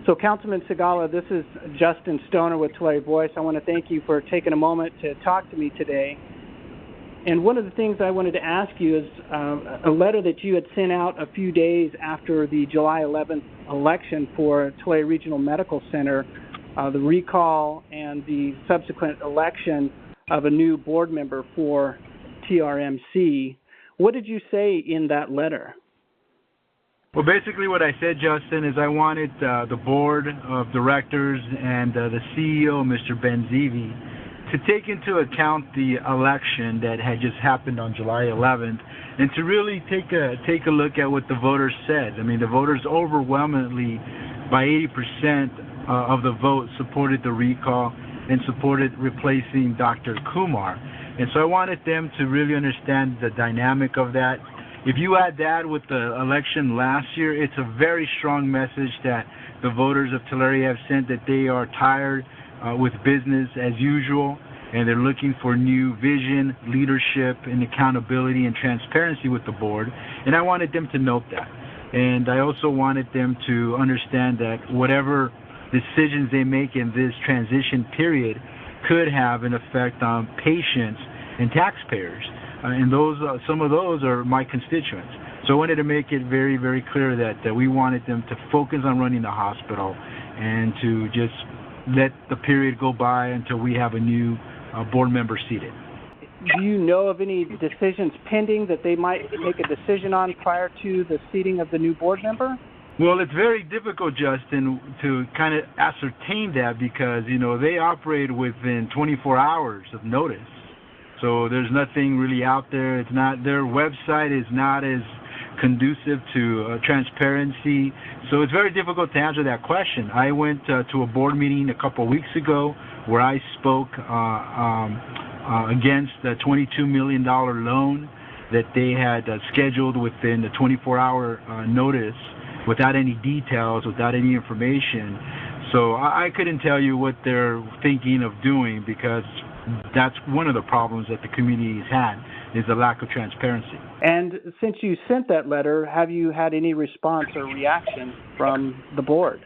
So, Councilman Sigala, this is Justin Stoner with Tulare Voice. I want to thank you for taking a moment to talk to me today. And one of the things I wanted to ask you is a letter that you had sent out a few days after the July 11th election for Tulare Regional Medical Center, the recall and the subsequent election of a new board member for TRMC. What did you say in that letter? Well, basically what I said, Justin, is I wanted the board of directors and the CEO, Mr. Benzeevi, to take into account the election that had just happened on July 11th and to really take a look at what the voters said. I mean, the voters overwhelmingly, by 80% of the vote, supported the recall and supported replacing Dr. Kumar. And so I wanted them to really understand the dynamic of that. If you add that with the election last year, it's a very strong message that the voters of Tulare have sent, that they are tired with business as usual, and they're looking for new vision, leadership, and accountability and transparency with the board. And I wanted them to note that. And I also wanted them to understand that whatever decisions they make in this transition period could have an effect on patients and taxpayers. And those, some of those are my constituents. So I wanted to make it very, very clear that we wanted them to focus on running the hospital and to just let the period go by until we have a new board member seated. Do you know of any decisions pending that they might make a decision on prior to the seating of the new board member? Well, it's very difficult, Justin, to kind of ascertain that because, you know, they operate within 24 hours of notice. So there's nothing really out there. It's not, their website is not as conducive to transparency. So it's very difficult to answer that question. I went to a board meeting a couple of weeks ago where I spoke against the $22 million loan that they had scheduled within the 24-hour notice without any details, without any information. So I couldn't tell you what they're thinking of doing because that's one of the problems that the community has had is the lack of transparency. And since you sent that letter, have you had any response or reaction from the board?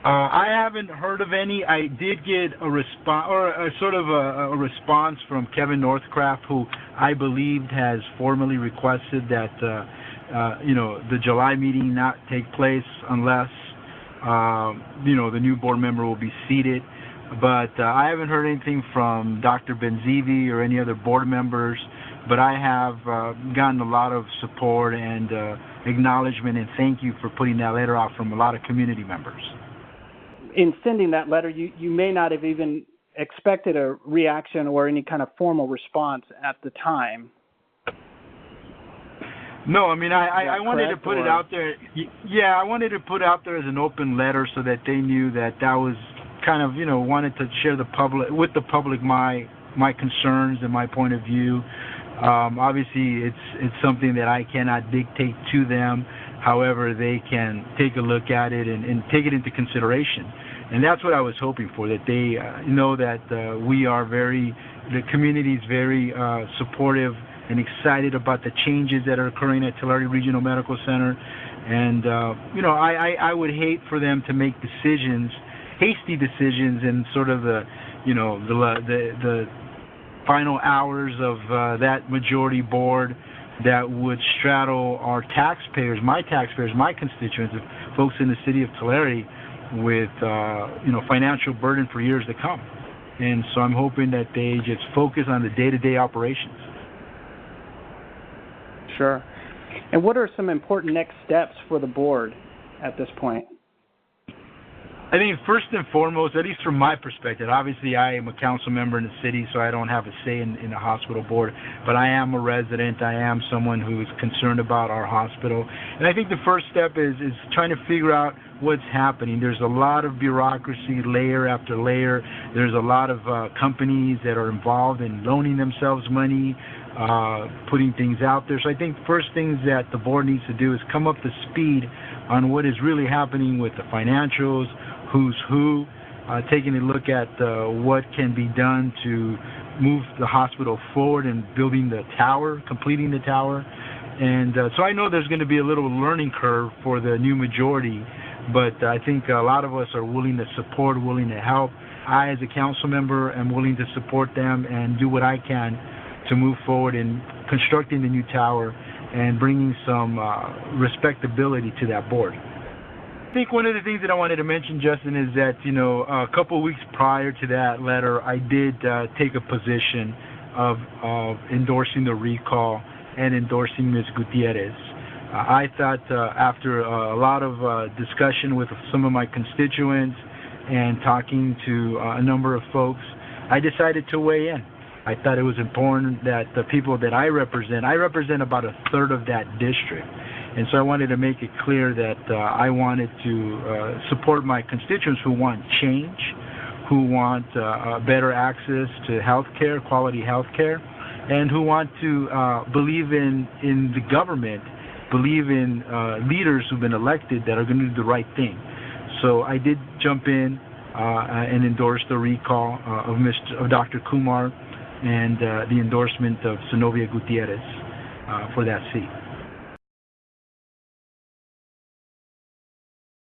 I haven't heard of any. I did get a response, or a response from Kevin Northcraft, who I believed has formally requested that the July meeting not take place unless the new board member will be seated. But I haven't heard anything from Dr. Benzeevi or any other board members, but I have gotten a lot of support and acknowledgement and thank you for putting that letter out from a lot of community members. In sending that letter, you may not have even expected a reaction or any kind of formal response at the time. No, I mean, I wanted to put it out there. Yeah, I wanted to put it out there as an open letter so that they knew that was kind of, wanted to share with the public my concerns and my point of view. Obviously, it's something that I cannot dictate to them. However, they can take a look at it and take it into consideration. And that's what I was hoping for, that they know that the community is very supportive and excited about the changes that are occurring at Tulare Regional Medical Center. And, I would hate for them to make hasty decisions in sort of the final hours of that majority board that would straddle our taxpayers, my constituents, folks in the city of Tulare with, financial burden for years to come. And so I'm hoping that they just focus on the day-to-day operations. Sure. And what are some important next steps for the board at this point? I think first and foremost, at least from my perspective, obviously I am a council member in the city, so I don't have a say in the hospital board, but I am a resident. I am someone who is concerned about our hospital. And I think the first step is trying to figure out what's happening. There's a lot of bureaucracy, layer after layer. There's a lot of companies that are involved in loaning themselves money, putting things out there. So I think the first things that the board needs to do is come up to speed on what is really happening with the financials, who's who, taking a look at what can be done to move the hospital forward and building the tower, completing the tower. And so I know there's going to be a little learning curve for the new majority but I think a lot of us are willing to support, willing to help. I, as a council member, am willing to support them and do what I can to move forward in constructing the new tower and bringing some respectability to that board. I think one of the things that I wanted to mention, Justin, is that, you know, a couple of weeks prior to that letter, I did take a position of endorsing the recall and endorsing Ms. Gutierrez. I thought after a lot of discussion with some of my constituents and talking to a number of folks, I decided to weigh in. I thought it was important that the people that I represent about a third of that district. And so I wanted to make it clear that I wanted to support my constituents who want change, who want better access to health care, quality health care, and who want to believe in the government, believe in leaders who've been elected that are going to do the right thing. So I did jump in and endorse the recall of Dr. Kumar and the endorsement of Zenobia Gutierrez for that seat.